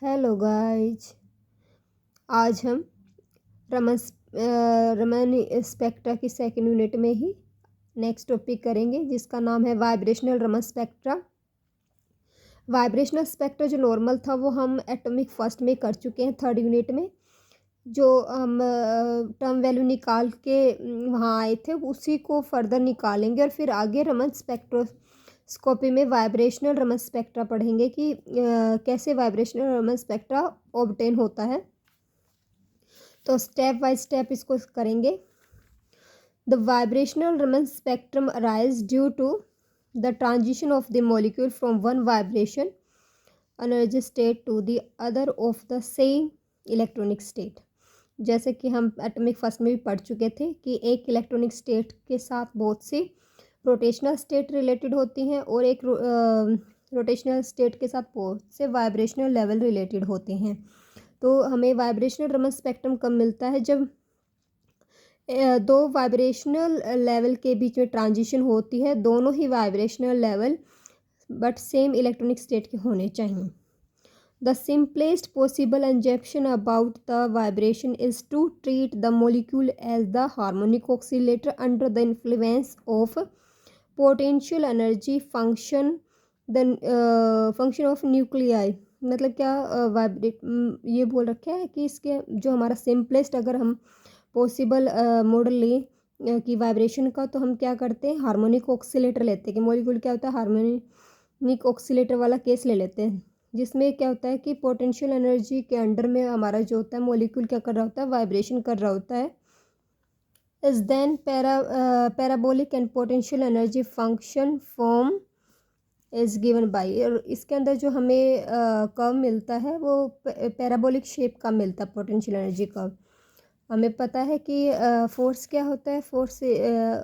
Hello guys. आज हम Raman spectra की सेकंड यूनिट में ही नेक्स्ट टॉपिक करेंगे जिसका नाम है vibrational Raman spectra. Vibrational spectra जो नॉर्मल था वो हम एटॉमिक फर्स्ट में कर चुके हैं, थर्ड यूनिट में जो हम टर्म वैल्यू निकाल के वहाँ आए थे उसी को फर्दर निकालेंगे और फिर आगे रमन स्पेक्ट्रोस्कोपी में वाइब्रेशनल रमन स्पेक्ट्रा पढ़ेंगे कि कैसे वाइब्रेशनल रमन स्पेक्ट्रा ऑब्टेन होता है। तो स्टेप बाय स्टेप इसको करेंगे। The vibrational Raman spectrum arise due to the transition of the molecule from one vibration energy state to the other of the same electronic state. जैसे कि हम एटॉमिक फर्स्ट में भी पढ़ चुके थे कि एक इलेक्ट्रॉनिक स्टेट के साथ बहुत सी रोटेशनल स्टेट रिलेटेड होती हैं और एक रोटेशनल स्टेट के साथ बहुत से वाइब्रेशनल लेवल रिलेटेड होते हैं। तो हमें वाइब्रेशनल रमन स्पेक्ट्रम कब मिलता है? जब दो वाइब्रेशनल लेवल के बीच में ट्रांजिशन होती है, दोनों ही vibrational level but same electronic state के होने चाहिए। The simplest possible assumption about the vibration is to treat the molecule as the harmonic oscillator under the influence of potential energy function, the function of nuclei। मतलब क्या vibrate ये बोल रखा है कि इसके जो हमारा सिंपलेस्ट अगर हम पॉसिबल मॉडल लें कि वाइब्रेशन का, तो हम क्या करते हैं, हार्मोनिक ऑक्सीलेटर लेते हैं कि मॉलिक्यूल क्या होता है, हार्मोनिक ऑक्सीलेटर वाला केस ले लेते हैं, जिसमें क्या होता है कि पोटेंशियल एनर्जी के अंडर में हमारा जो होता है मॉलिक्यूल क्या कर रहा होता है, वाइब्रेशन कर रहा होता है। Is then parabolic and potential energy function form is given by. और इसके अंदर जो हमें कर्व मिलता है वो पैराबोलिक शेप का मिलता है, पोटेंशियल एनर्जी कर्व। हमें पता है कि फोर्स क्या होता है, फोर्स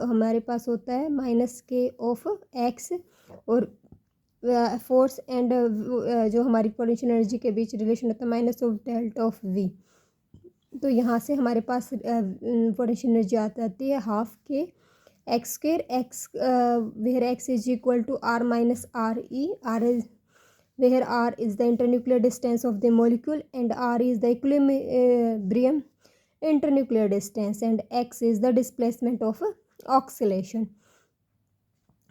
हमारे पास होता है -k ऑफ x, और फोर्स एंड जो हमारी पोटेंशियल एनर्जी के बीच रिलेशन होता है -डेल्टा ऑफ v। तो यहाँ से हमारे पास पोटेंशियल एनर्जी आ जाती है ½ x square, x where x is equal to r minus r e, r is where r is the internuclear distance of the molecule and r is the equilibrium internuclear distance and x is the displacement of oscillation.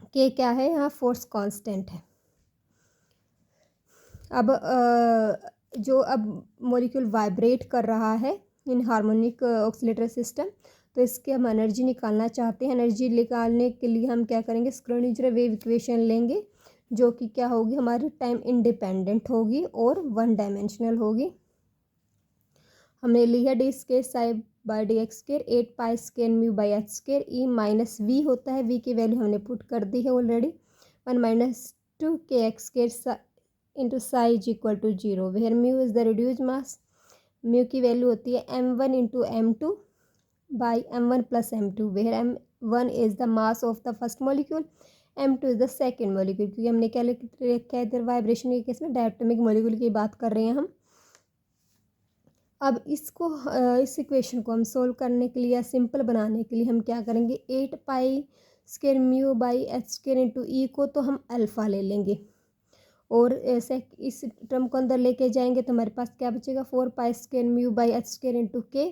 के क्या है, यहाँ force constant है। अब अब molecule vibrate कर रहा है इन हार्मोनिक ऑक्सीलेटर सिस्टम, तो इसके हम एनर्जी निकालना चाहते हैं। एनर्जी निकालने के लिए हम क्या करेंगे, स्क्रोडिंगर वेव इक्वेशन लेंगे जो कि क्या होगी, हमारी टाइम इंडिपेंडेंट होगी और वन डायमेंशनल होगी। हमने ली है d square psi by d x square 8 pi square mu by h square, E minus V होता है, वी की वैल्यू हमने पुट कर दी है already, 1 - 2 kx square into psi is equal to 0, where mu is the reduce mass. Mu की value होती है m1 into M2 by m1 plus M2, where m1 is the mass of the first molecule, M2 is the second molecule, क्योंकि हमने क्या लिखा है इधर vibration के केस में डायटोमिक मॉलिक्यूल की बात कर रहे हैं हम। अब इसको इस इक्वेशन को हम सोल्व करने के लिए या सिंपल बनाने के लिए हम क्या करेंगे, 8 pi square mu by h square into e को तो हम अल्फ़ा ले लेंगे और ऐसे इस टर्म को अंदर लेके जाएंगे तो हमारे पास क्या बचेगा, 4 पाई square mu by h square into के,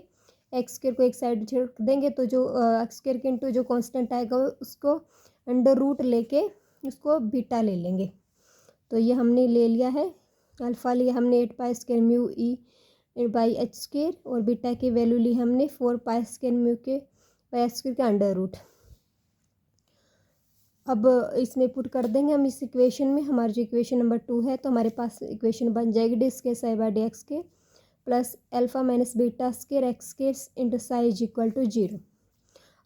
एक्स स्क्वायर को एक साइड छिड़क देंगे तो जो एक्स स्क्वायर के इंटू जो कांस्टेंट आएगा उसको अंडर रूट लेके उसको बीटा ले लेंगे। तो ये हमने ले लिया है, अल्फ़ा लिया हमने 8 pi square mu E by h square और बीटा की वैल्यू ली हमने 4 पाई स्क्वायर म्यू के बाई एच स्क्वायर के अंडर रूट। अब इसमें पुट कर देंगे हम इस इक्वेशन में, हमारी जो इक्वेशन नंबर 2 है, तो हमारे पास इक्वेशन बन जाएगी d square psi by d x के plus alpha minus beta square x square into psi is equal to 0।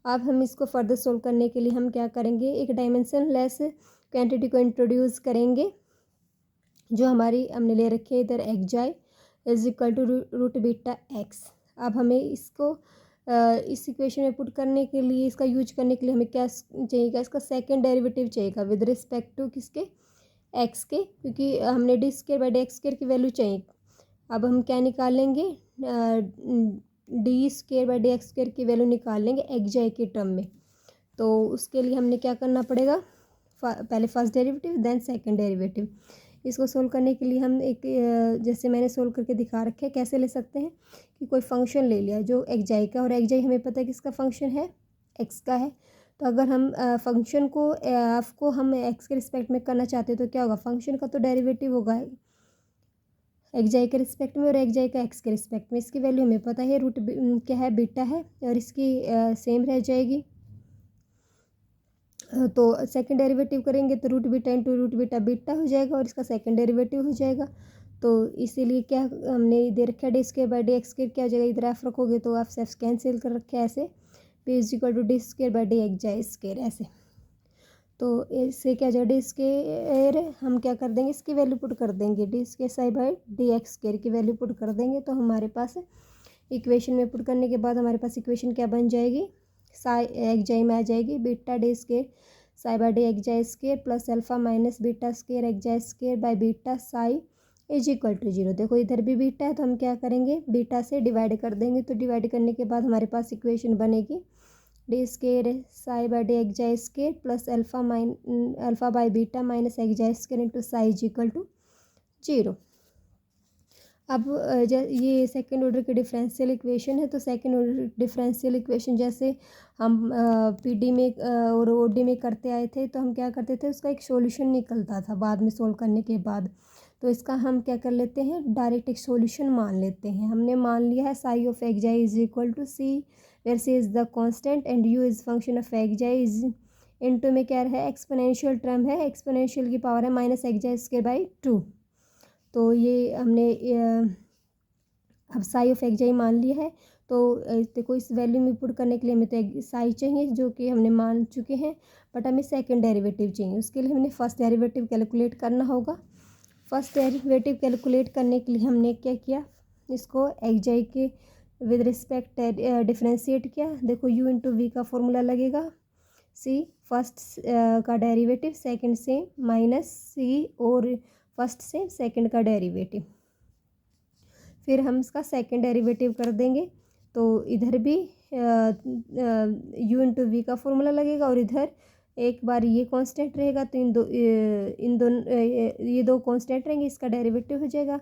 अब हम इसको फर्दर सोल्व करने के लिए हम क्या करेंगे, एक डायमेंशन लेस क्वांटिटी को इंट्रोड्यूस करेंगे जो हमारी हमने ले रखी है इधर x is equal to root beta x. अब हमें इसको इस इक्वेशन में पुट करने के लिए, इसका यूज करने के लिए हमें क्या चाहिएगा, इसका सेकंड डेरिवेटिव चाहिएगा विद रिस्पेक्ट टू किसके, एक्स के, क्योंकि हमने D square by d x square की वैल्यू चाहिए। अब हम क्या निकालेंगे, D square by d x square की वैल्यू निकाल लेंगे एक्स की टर्म में। तो उसके लिए हमने क्या करना पड़ेगा, पहले first derivative then second derivative. इसको सोल्व करने के लिए हम एक जैसे मैंने सोल्व करके दिखा रखे हैं, कैसे ले सकते हैं कि कोई फंक्शन ले लिया जो एक्जाई का, और एक्जाई हमें पता है किसका फंक्शन है, एक्स का है। तो अगर हम फंक्शन को एफ को हम एक्स के रिस्पेक्ट में करना चाहते हैं तो क्या होगा, फंक्शन का तो डेरिवेटिव होगा एक्जाई के रिस्पेक्ट में और एक्जाई का एक्स के रिस्पेक्ट में। इसकी वैल्यू हमें पता है रूट क्या है, बीटा है, और इसकी सेम रह जाएगी। तो सेकंड डेरिवेटिव करेंगे तो root beta into root beta beta हो जाएगा और इसका सेकंड डेरिवेटिव हो जाएगा। तो इसीलिए क्या हमने दे रखा है d square by d x square, क्या हो जाएगा, इधर एफ रखोगे तो एफ से एफ कैंसिल कर रखे हैं ऐसे, p is equal to d square by d xi square ऐसे। तो इससे क्या जाए डी स्क्वायर, हम क्या कर देंगे इसकी वैल्यू पुट कर देंगे, D square psi by d x square की वैल्यू पुट कर देंगे। तो हमारे पास इक्वेशन में पुट करने के बाद हमारे पास इक्वेशन क्या बन जाएगी, साई एक्जाई में आ जाएगी beta d square psi by d xi square plus alpha minus beta square xi square by beta psi is equal to 0। देखो इधर भी बीटा है तो हम क्या करेंगे, बीटा से डिवाइड कर देंगे। तो डिवाइड करने के बाद हमारे पास इक्वेशन बनेगी d square psi by d xi square plus alpha by beta minus xi square into psi is equal to 0। अब ये सेकेंड ऑर्डर की डिफरेंशियल इक्वेशन है। तो सेकेंड ऑर्डर डिफरेंशियल इक्वेशन जैसे हम पीडी में और ओडी में करते आए थे, तो हम क्या करते थे, उसका एक सॉल्यूशन निकलता था बाद में सोल्व करने के बाद। तो इसका हम क्या कर लेते हैं, डायरेक्ट एक सॉल्यूशन मान लेते हैं। हमने मान लिया है psi of xi is equal to c where c is the constant and u is function of xi is into में क्या है, एक्सपोनेंशियल टर्म है, एक्सपोनेंशियल की पावर है माइनस एक्जाई स्क्वायर बाई 2। तो ये हमने अब साई ऑफ एक्जाई मान लिया है। तो देखो इस वैल्यू में पुट करने के लिए हमें तो साई चाहिए जो कि हमने मान चुके हैं, बट हमें सेकंड डेरिवेटिव चाहिए। उसके लिए हमने फर्स्ट डेरिवेटिव कैलकुलेट करना होगा। फर्स्ट डेरिवेटिव कैलकुलेट करने के लिए हमने क्या किया, इसको एक्जाई के विद रिस्पेक्ट डिफ्रेंशिएट किया। देखो u इंटू वी का फॉर्मूला लगेगा, सी फर्स्ट का डेरिवेटिव सेकंड से माइनस सी और फर्स्ट से सेकंड का डेरिवेटिव, फिर हम इसका सेकंड डेरिवेटिव कर देंगे। तो इधर भी u इंटू वी का फॉर्मूला लगेगा और इधर एक बार ये कांस्टेंट रहेगा तो इन दोनों ये दो कांस्टेंट रहेंगे, इसका डेरिवेटिव हो जाएगा।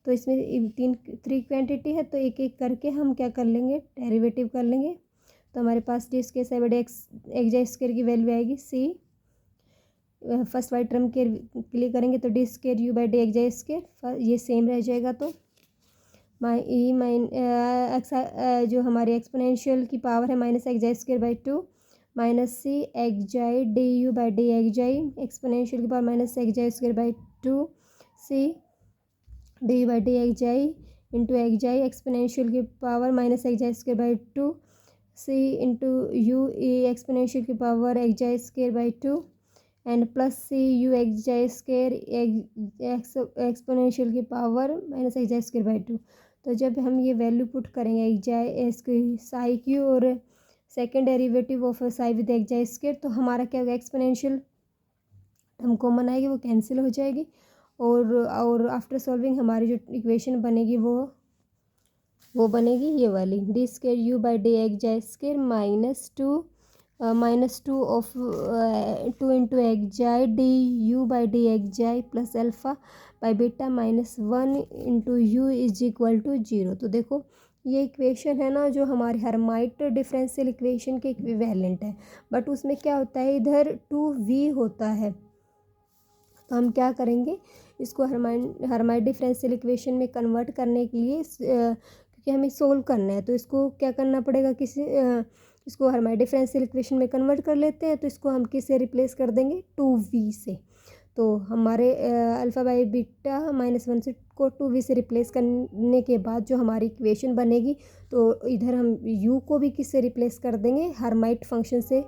तो इसमें थ्री क्वांटिटी है तो एक एक करके हम क्या कर लेंगे, डेरिवेटिव कर लेंगे। तो हमारे पास d square psi by xi square की वैल्यू आएगी सी, फर्स्ट वाइट टर्म के लिए करेंगे तो d square u by d xi square, ये सेम रह जाएगा। तो जो हमारी एक्सपोनेंशियल की पावर है minus xi square by 2 minus c xi d u by d xi, exponential की power minus xi square by 2 c d by d xi into xi exponential की power minus xi square by 2 c into u e exponential की power xi square by 2 and plus c u xi square exponential की power minus xi square by 2। तो जब हम ये value put करेंगे एक्जाई इसकी साई की और second derivative of Sai with एक्जाई square, तो हमारा क्या होगा, एक्सपोनेंशियल हम कॉमन आएगी वो कैंसिल हो जाएगी और आफ्टर सॉल्विंग हमारी जो इक्वेशन बनेगी वो बनेगी ये वाली, d square u by d xi square minus two of 2 into xi d u by d xi plus alpha by beta minus 1 into u is equal to 0। तो देखो ये इक्वेशन है ना जो हमारी हर्माइट डिफरेंशियल इक्वेशन के equivalent है, but उसमें क्या होता है, इधर 2v होता है। तो हम क्या करेंगे, इसको हर्माइट डिफरेंशियल इक्वेशन में कन्वर्ट करने के लिए क्योंकि हमें सोल्व करना है तो इसको क्या करना पड़ेगा, इसको हर्माइट डिफरेंशियल इक्वेशन में कन्वर्ट कर लेते हैं। तो इसको हम किससे रिप्लेस कर देंगे, 2v से। तो हमारे अल्फ़ा बाई बीटा माइनस 1 से को 2v से रिप्लेस करने के बाद जो हमारी इक्वेशन बनेगी, तो इधर हम u को भी किससे रिप्लेस कर देंगे, हर्माइट फंक्शन से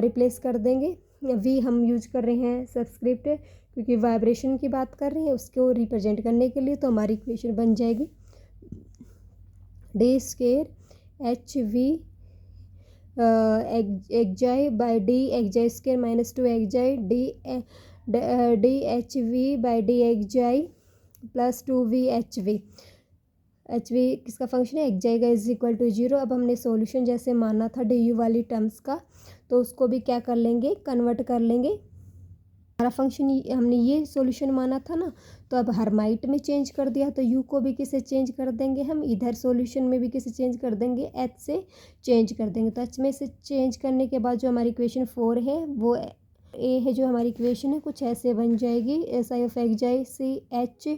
रिप्लेस कर देंगे। v हम यूज कर रहे हैं सबस्क्रिप्ट क्योंकि वाइब्रेशन की बात कर रहे हैं उसको रिप्रेजेंट करने के लिए। तो हमारी इक्वेशन बन जाएगी d square H we एक्जाई by d xi square minus 2 एक्जाई D H we by d xi plus 2v H we किसका फंक्शन है, एक्जाई का इज इक्वल टू 0। अब हमने सॉल्यूशन जैसे माना था डी यू वाली टर्म्स का, तो उसको भी क्या कर लेंगे, कन्वर्ट कर लेंगे हमारा फंक्शन हमने ये सॉल्यूशन माना था ना, तो अब हर्माइट में चेंज कर दिया, तो यू को भी किसे चेंज कर देंगे हम, इधर सॉल्यूशन में भी किसे चेंज कर देंगे, एच से चेंज कर देंगे। तो एच में से चेंज करने के बाद जो हमारी इक्वेशन 4 है वो ए है, जो हमारी इक्वेशन है कुछ ऐसे बन जाएगी, S I of xi c h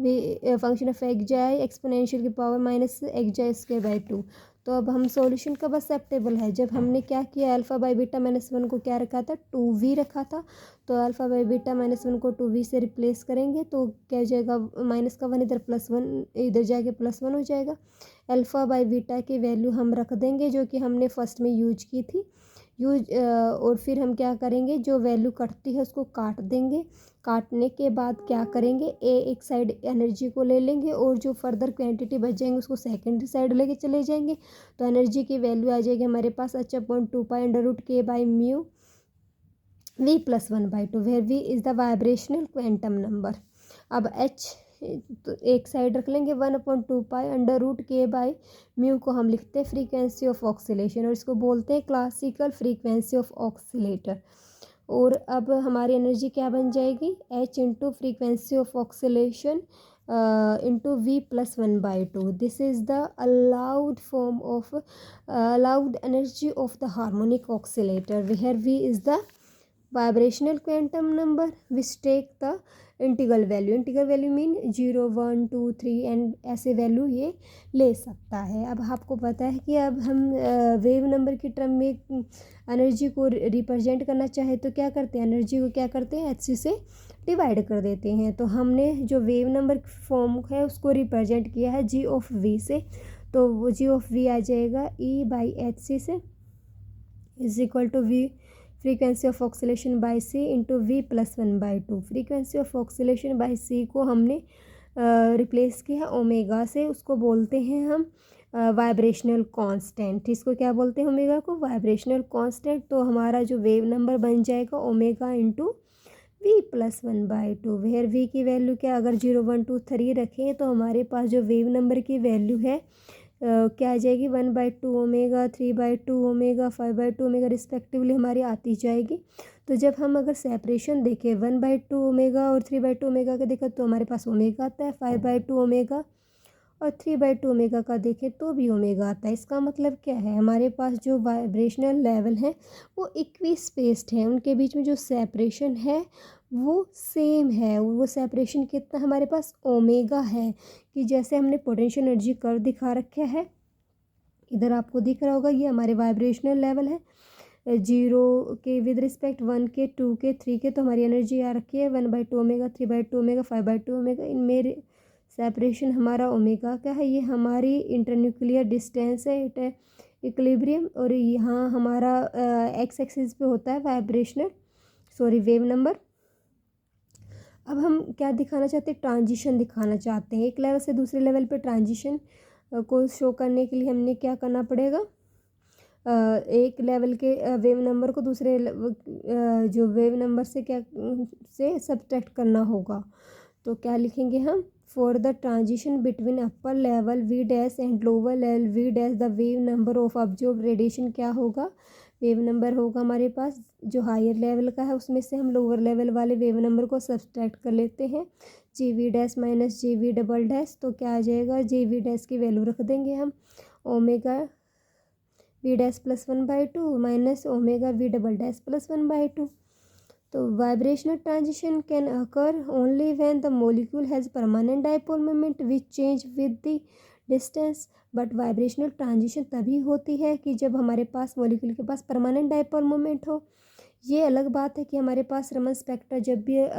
v function of xi exponential की power minus xi square by 2। तो अब हम सॉल्यूशन कब एक्सेप्टेबल है, जब हमने क्या किया, अल्फ़ा बाई बीटा माइनस 1 को क्या रखा था, 2v रखा था। तो अल्फ़ा बाई बीटा माइनस 1 को 2v से रिप्लेस करेंगे तो क्या हो जाएगा, माइनस का 1 इधर +1 इधर जाके +1 हो जाएगा। अल्फ़ा बाई बीटा की वैल्यू हम रख देंगे जो कि हमने फर्स्ट में यूज की थी, और फिर हम क्या करेंगे, जो वैल्यू कटती है उसको काट देंगे। काटने के बाद क्या करेंगे, एक साइड एनर्जी को ले लेंगे और जो फर्दर क्वांटिटी बच जाएंगे उसको सेकेंडरी साइड लेके चले जाएंगे। तो एनर्जी की वैल्यू आ जाएगी हमारे पास h/2π√k/μ v+1/2 where v is the vibrational quantum number. अब h तो एक साइड रख लेंगे, 1/2π√k/μ को हम लिखते हैं फ्रीक्वेंसी ऑफ ऑक्सीलेशन, और इसको बोलते हैं क्लासिकल फ्रीक्वेंसी ऑफ ऑक्सीलेटर। और अब हमारी एनर्जी क्या बन जाएगी, h into frequency of oscillation into v+1/2। This is the allowed energy of the harmonic oscillator where v is the vibrational quantum number which take the integral value mean 0 1 2 3 and ऐसे value ये ले सकता है। अब आपको पता है कि अब हम वेव नंबर की टर्म में एनर्जी को रिप्रेजेंट करना चाहे तो क्या करते हैं, एनर्जी को क्या करते हैं, एच से डिवाइड कर देते हैं। तो हमने जो वेव नंबर फॉर्म है उसको रिप्रेजेंट किया है जी ऑफ वी से, तो वो जी ऑफ वी आ जाएगा E/hc से is equal to v frequency of oscillation by c into v+1/2। Frequency of oscillation by c को हमने रिप्लेस किया ओमेगा से, उसको बोलते हैं हम वाइब्रेशनल कांस्टेंट। इसको क्या बोलते हैं, ओमेगा को वाइब्रेशनल कांस्टेंट। तो हमारा जो वेव नंबर बन जाएगा omega into v+1/2 where v की वैल्यू क्या, अगर 0 1 2 3 रखें तो हमारे पास जो वेव नंबर की वैल्यू है क्या आ जाएगी, 1/2 ओमेगा, 3/2 ओमेगा, 5/2 ओमेगा रिस्पेक्टिवली हमारी आती जाएगी। तो जब हम अगर सेपरेशन देखें 1/2 ओमेगा और 3/2 ओमेगा का देखें तो हमारे पास ओमेगा आता है, 5/2 ओमेगा और 3/2 ओमेगा का देखें तो भी ओमेगा आता है। इसका मतलब क्या है, हमारे पास जो वाइब्रेशनल लेवल है वो इक्वी स्पेस्ड है, उनके बीच में जो सेपरेशन है वो सेम है। वो सेपरेशन कितना हमारे पास ओमेगा है, कि जैसे हमने पोटेंशियल एनर्जी कर्व दिखा रखा है, इधर आपको दिख रहा होगा, ये हमारे वाइब्रेशनल लेवल है 0 के विद रिस्पेक्ट 1 के 2 के 3 के। तो हमारी एनर्जी आ रखी है 1/2 ओमेगा, 3/2 ओमेगा, 5/2 ओमेगा। इनमें सेपरेशन हमारा ओमेगा का है, ये हमारी इंटरन्यूक्लियर डिस्टेंस है, इट है इक्विलिब्रियम। और यहाँ हमारा एक्स एक्सिस पे होता है वेव नंबर। अब हम क्या दिखाना चाहते हैं, ट्रांजिशन दिखाना चाहते हैं। एक लेवल से दूसरे लेवल पे ट्रांजिशन को शो करने के लिए हमने क्या करना पड़ेगा, एक लेवल के वेव नंबर को दूसरे जो वेव नंबर से क्या से सब्ट्रैक्ट करना होगा। तो क्या लिखेंगे हम, for the transition between upper level v dash and lower level v dash the wave number of observe radiation क्या होगा, वेव नंबर होगा हमारे पास जो हायर लेवल का है उसमें से हम लोअर लेवल वाले वेव नंबर को सब्सट्रैक्ट कर लेते हैं, GV' माइनस GV'। तो क्या आ जाएगा, GV' की वैल्यू रख देंगे हम omega V'+1/2 minus omega V'+1/2। तो vibrational transition can occur only when the molecule has permanent dipole moment which change with the distance. But vibrational transition तभी होती है कि जब हमारे पास मॉलिक्यूल के पास परमानेंट डाइपोल मोमेंट हो। ये अलग बात है कि हमारे पास रमन स्पेक्ट्रा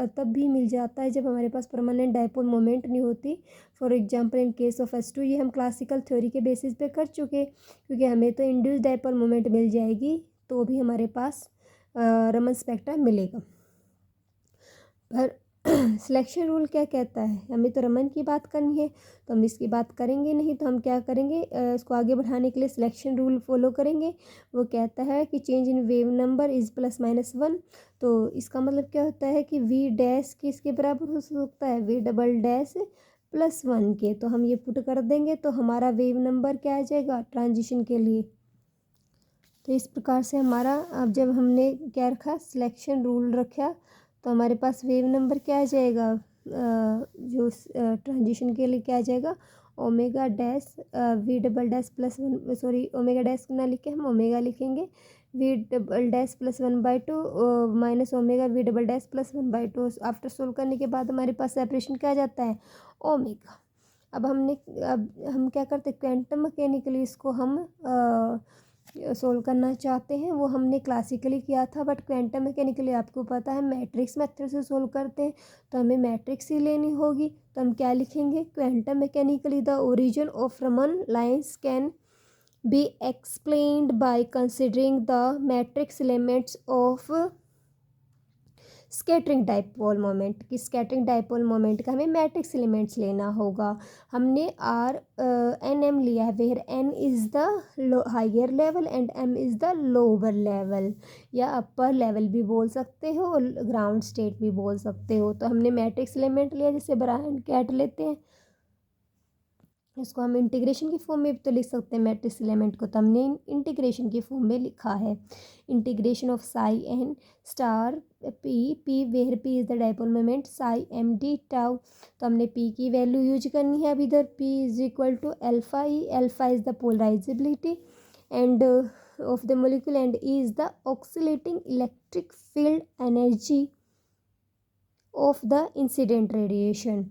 तब भी मिल जाता है जब हमारे पास परमानेंट डाइपोल मोमेंट नहीं होती। For example in case of H2, ये हम क्लासिकल थ्योरी के बेसिस पे कर चुके, क्योंकि हमें तो इंड्यूस डाइपोल मोमेंट मिल जाएगी तो भी हमारे पास रमन स्पेक्ट्रा मिलेगा। पर सिलेक्शन रूल क्या कहता है, हमें तो रमन की बात करनी है तो हम इसकी बात करेंगे नहीं, तो हम क्या करेंगे, इसको आगे बढ़ाने के लिए सिलेक्शन रूल फॉलो करेंगे। वो कहता है कि change in wave number is +-1। तो इसका मतलब क्या होता है कि V' किसके बराबर हो सकता है, V'+1 के। तो हम ये पुट कर देंगे तो हमारा वेव नंबर क्या आ जाएगा ट्रांजिशन के लिए। तो इस प्रकार से हमारा, अब जब हमने क्या रखा, सिलेक्शन रूल रखा, तो हमारे पास वेव नंबर क्या आ जाएगा, जो ट्रांजिशन के लिए क्या आ जाएगा, omega dash v double dash plus one, sorry omega dash ना लिखे हम ओमेगा लिखेंगे, v double dash plus 1/2 minus omega v double dash plus 1/2। After solve करने के बाद हमारे पास सेपरेशन क्या आ जाता है, ओमेगा। अब हम क्या करते हैं, क्वांटम मैकेनिकली इसको हम सोल्व करना चाहते हैं, वो हमने क्लासिकली किया था, बट क्वांटम मैकेनिकली आपको पता है मैट्रिक्स मेथड से सोल्व करते हैं, तो हमें मैट्रिक्स ही लेनी होगी। तो हम क्या लिखेंगे, quantum mechanically the origin of Raman lines can be explained by considering the matrix elements of scattering dipole moment. कि स्कैटरिंग डाइपोल मोमेंट का हमें मैट्रिक्स एलिमेंट्स लेना होगा। हमने आर एन एम लिया है, where n is the higher level and m is the lower level, या upper level भी बोल सकते हो और ग्राउंड स्टेट भी बोल सकते हो। तो हमने मैट्रिक्स एलिमेंट लिया, जैसे ब्रायन कैट लेते हैं, इसको हम इंटीग्रेशन की फॉर्म में भी तो लिख सकते हैं मैट्रिक्स एलिमेंट को, तो हमने इंटीग्रेशन की फॉर्म में लिखा है। Integration of psi n star p where p is the dipole moment psi m d tau. तो हमने पी की वैल्यू यूज करनी है। अब इधर p is equal to alpha E, alpha is the polarizability and of the molecule and E is the oscillating electric field energy of the incident radiation.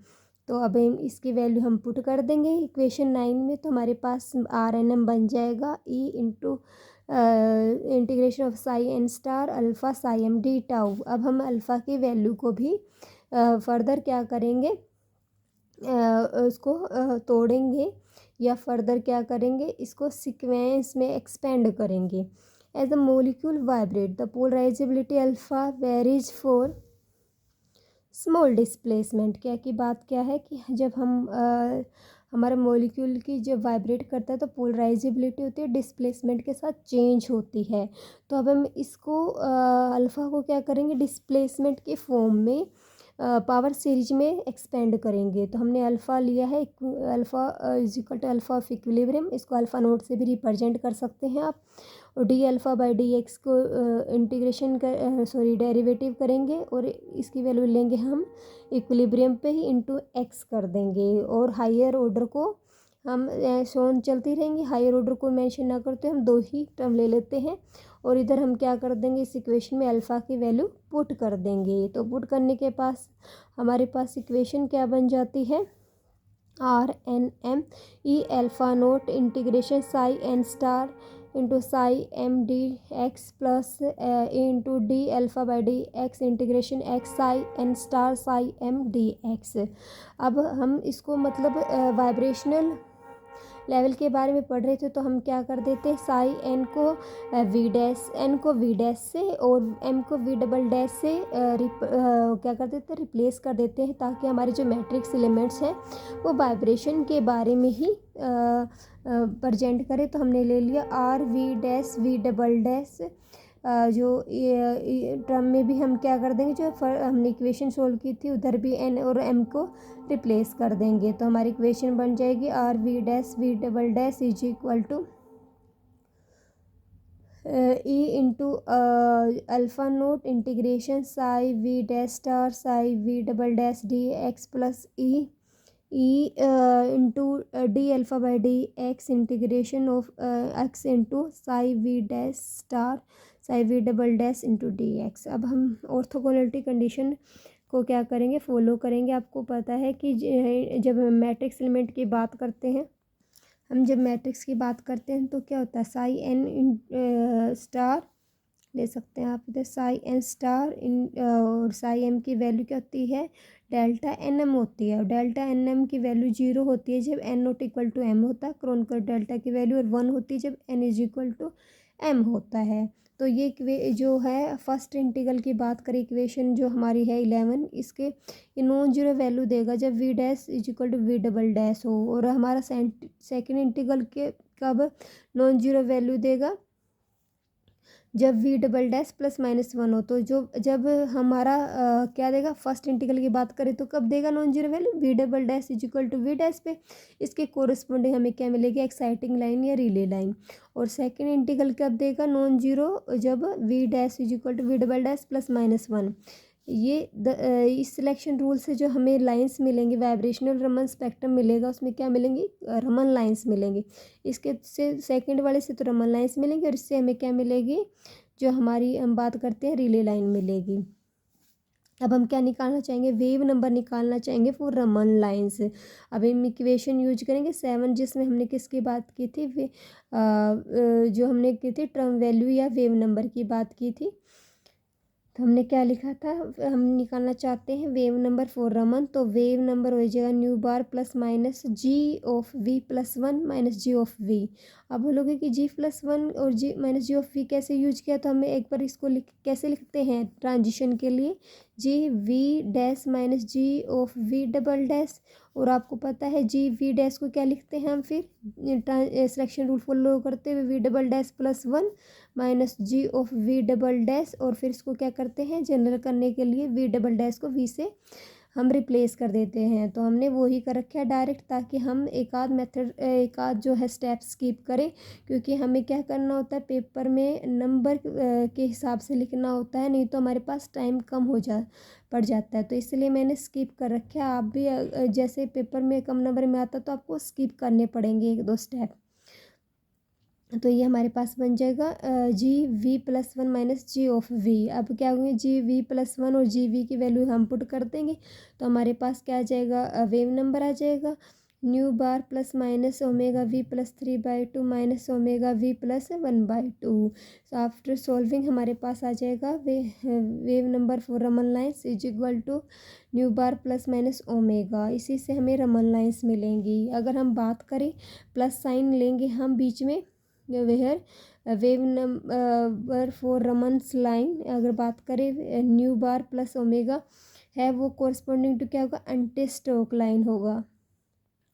तो अब हम इसकी वैल्यू हम पुट कर देंगे इक्वेशन 9 में, तो हमारे पास आर एन एम बन जाएगा E into integration of psi n star alpha psi m d tau. अब हम अल्फ़ा की वैल्यू को भी फर्दर क्या करेंगे, उसको तोड़ेंगे या फर्दर क्या करेंगे, इसको सीक्वेंस में एक्सपेंड करेंगे। As the molecule vibrate the polarizability alpha varies for small displacement. क्या की बात क्या है कि जब हम हमारा मॉलिक्यूल की जब वाइब्रेट करता है तो पोलराइजेबिलिटी होती है, डिस्प्लेसमेंट के साथ चेंज होती है। तो अब हम इसको अल्फ़ा को क्या करेंगे, डिस्प्लेसमेंट के फॉर्म में पावर सीरीज में एक्सपेंड करेंगे। तो हमने अल्फ़ा लिया है, alpha is equal to alpha of equilibrium, इसको अल्फ़ा नोट से भी रिप्रेजेंट कर सकते हैं आप। और d alpha by d x को इंटीग्रेशन कर डेरिवेटिव करेंगे और इसकी वैल्यू लेंगे हम इक्विलिब्रियम पे ही इंटू एक्स कर देंगे। और हायर ऑर्डर को हम शोन चलती रहेंगी, हायर ऑर्डर को मेंशन ना करते हम दो ही टर्म ले लेते हैं। और इधर हम क्या कर देंगे, इस इक्वेशन में अल्फ़ा की वैल्यू पुट कर देंगे। तो पुट करने के पास हमारे पास इक्वेशन क्या बन जाती है, R n m E alpha nought integration psi n star into psi m d x plus into d alpha by d x integration x psi n star psi m d x. अब हम इसको मतलब vibrational level के बारे में पढ़ रहे थे, तो हम क्या कर देते हैं, साई एन को वी डैश, एन को वी डैश से और एम को वी डबल डैश से क्या कर देते हैं, रिप्लेस कर देते हैं, ताकि हमारे जो मैट्रिक्स एलिमेंट्स हैं वो वाइब्रेशन के बारे में ही प्रजेंट करें। तो हमने ले लिया R v dash v double dash, जो टर्म में भी हम क्या कर देंगे, जो हमने इक्वेशन सोल्व की थी उधर भी एन और एम को रिप्लेस कर देंगे। तो हमारी इक्वेशन बन जाएगी R v dash v double dash is equal to E into alpha nought integration psi v dash star psi v double dash d x plus E into d alpha by d x integration of x into psi v dash star psi v double dash into d x. अब हम orthogonality condition को क्या करेंगे, follow करेंगे। आपको पता है कि जब हम मैट्रिक्स एलिमेंट की बात करते हैं, हम जब मैट्रिक्स की बात करते हैं तो क्या होता है, साई एन स्टार ले सकते हैं आप इधर, साई एन स्टार और साई एम की वैल्यू क्या होती है, डेल्टा एन एम होती है। और डेल्टा एन एम की वैल्यू 0 होती है जब n not equal to m होता है, क्रोनकर डेल्टा की वैल्यू, और 1 होती है जब n is equal to m होता है। तो ये जो है फर्स्ट इंटीग्रल की बात करें, इक्वेशन जो हमारी है 11, इसके ये नॉन जीरो वैल्यू देगा जब v dash is equal to v double dash हो। और हमारा सेकेंड इंटीग्रल के कब नॉन जीरो वैल्यू देगा, जब v double dash plus minus 1 हो। तो जब हमारा क्या देगा, फर्स्ट इंटीग्रल की बात करें तो कब देगा non zero value, v double dash is equal to v dash पे, इसके कोरिस्पोंडिंग हमें क्या मिलेगी, एक्साइटिंग लाइन या रिले लाइन। और सेकंड इंटीग्रल कब देगा नॉन जीरो, जब v dash is equal to v double dash plus minus 1, इस सिलेक्शन रूल से जो हमें लाइंस मिलेंगी, वाइब्रेशनल रमन स्पेक्ट्रम मिलेगा, उसमें क्या मिलेंगी, रमन लाइंस मिलेंगी। इसके से सेकंड वाले से तो रमन लाइंस मिलेंगी, और इससे हमें क्या मिलेगी, जो हमारी हम बात करते हैं रिले लाइन मिलेगी। अब हम क्या निकालना चाहेंगे, वेव नंबर निकालना चाहेंगे फॉर रमन लाइंस। अब हम इक्वेशन यूज करेंगे 7, जिसमें हमने किसकी बात की थी, जो हमने की थी टर्म वैल्यू या वेव नंबर की बात की थी। तो हमने क्या लिखा था, हम निकालना चाहते हैं वेव नंबर फॉर रमन। तो वेव नंबर हो जाएगा nu bar plus minus G of v plus 1 minus G of v. अब बोलोगे कि जी प्लस 1 और G minus G of v कैसे यूज किया, तो हमें एक बार इसको कैसे लिखते हैं ट्रांजिशन के लिए, G v dash minus G of v double dash. और आपको पता है जी वी डैश को क्या लिखते हैं हम फिर सिलेक्शन रूल फॉलो करते हुए, v double dash plus 1 minus G of v double dash, और फिर इसको क्या करते हैं जनरल करने के लिए वी डबल डैश को वी से हम रिप्लेस कर देते हैं। तो हमने वो ही कर रखा है डायरेक्ट, ताकि हम एक आध जो है स्टेप स्किप करें, क्योंकि हमें क्या करना होता है, पेपर में नंबर के हिसाब से लिखना होता है, नहीं तो हमारे पास टाइम कम पड़ जाता है। तो इसलिए मैंने स्किप कर रखा है। आप भी जैसे पेपर में कम नंबर में आता तो आपको स्किप करने पड़ेंगे 1-2 स्टेप। तो ये हमारे पास बन जाएगा G v plus 1 minus G of v. अब क्या होंगे, जी वी प्लस 1 और जी वी की वैल्यू हम पुट कर देंगे, तो हमारे पास क्या आ जाएगा, वेव नंबर आ जाएगा nu bar plus minus omega v plus 3/2 minus omega v plus 1/2। So after solving हमारे पास आ जाएगा wave number for Raman lines is equal to nu bar plus minus omega. इसी से हमें रमन लाइन्स मिलेंगी। अगर हम बात करें, प्लस साइन लेंगे हम बीच में, where wave number for Raman's line, अगर बात करें न्यू बार प्लस ओमेगा है, वो कोरस्पॉन्डिंग टू क्या होगा, एंटी स्टोक लाइन होगा।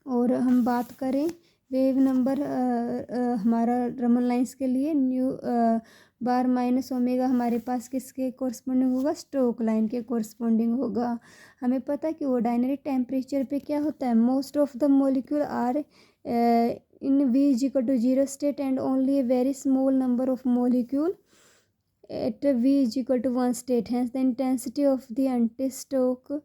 और हम बात करें वेव नंबर हमारा रमन लाइंस के लिए, न्यू बार माइनस ओमेगा हमारे पास किसके कोरस्पॉन्डिंग होगा, स्टोक लाइन के कोरस्पॉन्डिंग होगा। हमें पता है कि ऑर्डिनरी टेम्परेचर पे क्या होता है, most of the molecule are in V is equal to 0 state and only a very small number of molecule at V is equal to 1 state. Hence the intensity of the anti-Stokes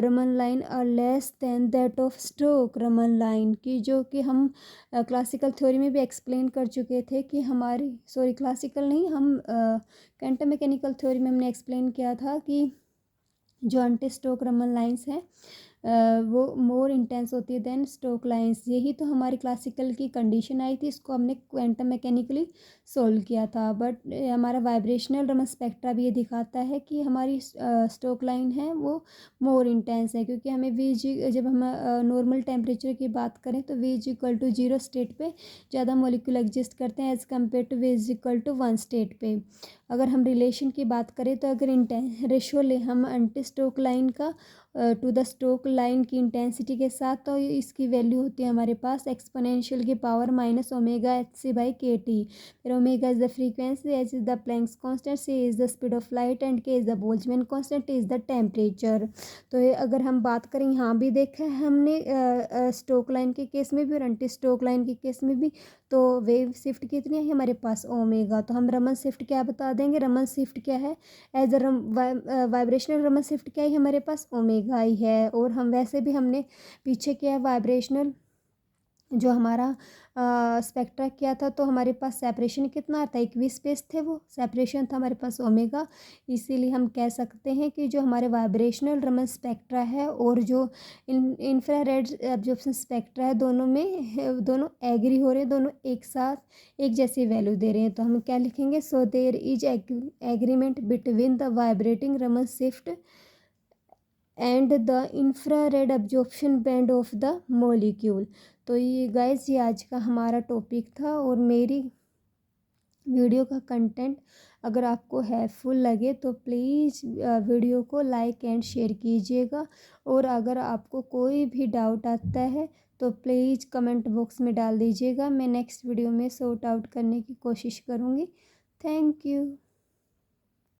Raman line are less than that of Stokes Raman line, की जो कि हम classical theory में भी explain कर चुके थे कि हमारी, सॉरी क्लासिकल नहीं, हम क्वांटम मैकेनिकल थ्योरी में हमने एक्सप्लेन किया था कि जो एंटी स्टोक रमन लाइंस हैं वो मोर इंटेंस होती है देन स्टोक लाइंस। यही तो हमारी क्लासिकल की कंडीशन आई थी, इसको हमने क्वांटम मैकेनिकली सोल्व किया था। बट हमारा वाइब्रेशनल रमन स्पेक्ट्रा भी ये दिखाता है कि हमारी स्टोक लाइन है वो मोर इंटेंस है, क्योंकि हमें वी जी, जब हम नॉर्मल टेम्परेचर की बात करें तो v is equal to 0 state पे ज़्यादा मॉलिक्यूल एग्जिस्ट करते हैं as compare to v is equal to 1 state पे। अगर हम रिलेशन की बात करें तो अगर रेशो ले हम एंटी स्टोक लाइन का टू द स्टोक लाइन की इंटेंसिटी के साथ, तो इसकी वैल्यू होती है हमारे पास एक्सपोनेंशियल की power minus omega h c by k T. फिर omega is the frequency, h is the Planck's constant, c is the speed of light and k is the Boltzmann constant, T is the temperature. तो ये अगर हम बात करें, यहाँ भी देखा है हमने स्टोक लाइन के केस में भी और एंटी स्टोक लाइन के केस में भी, तो वेव शिफ्ट कितनी है हमारे पास, ओमेगा। तो हम रमन शिफ्ट क्या बता देंगे, रमन शिफ्ट क्या है, as a vibrational Raman shift क्या है हमारे पास, ओमेगा ही है। और हम वैसे भी हमने पीछे किया वाइब्रेशनल जो हमारा स्पेक्ट्रा किया था, तो हमारे पास सेपरेशन कितना था, 21 पेज थे, वो सेपरेशन था हमारे पास ओमेगा। इसीलिए हम कह सकते हैं कि जो हमारे वाइब्रेशनल रमन स्पेक्ट्रा है और जो इंफ्रारेड एब्जॉर्प्शन स्पेक्ट्रा है, दोनों में दोनों एग्री हो रहे हैं, दोनों एक साथ एक जैसी वैल्यू दे रहे हैं। तो हम क्या लिखेंगे, so there is agreement between the vibrating Raman shift and the infrared absorption band of the molecule. तो ये गाइस, ये आज का हमारा टॉपिक था, और मेरी वीडियो का कंटेंट अगर आपको हेल्पफुल लगे तो प्लीज़ वीडियो को लाइक एंड शेयर कीजिएगा। और अगर आपको कोई भी डाउट आता है तो प्लीज़ कमेंट बॉक्स में डाल दीजिएगा, मैं नेक्स्ट वीडियो में सॉर्ट आउट करने की कोशिश करूँगी। Thank you.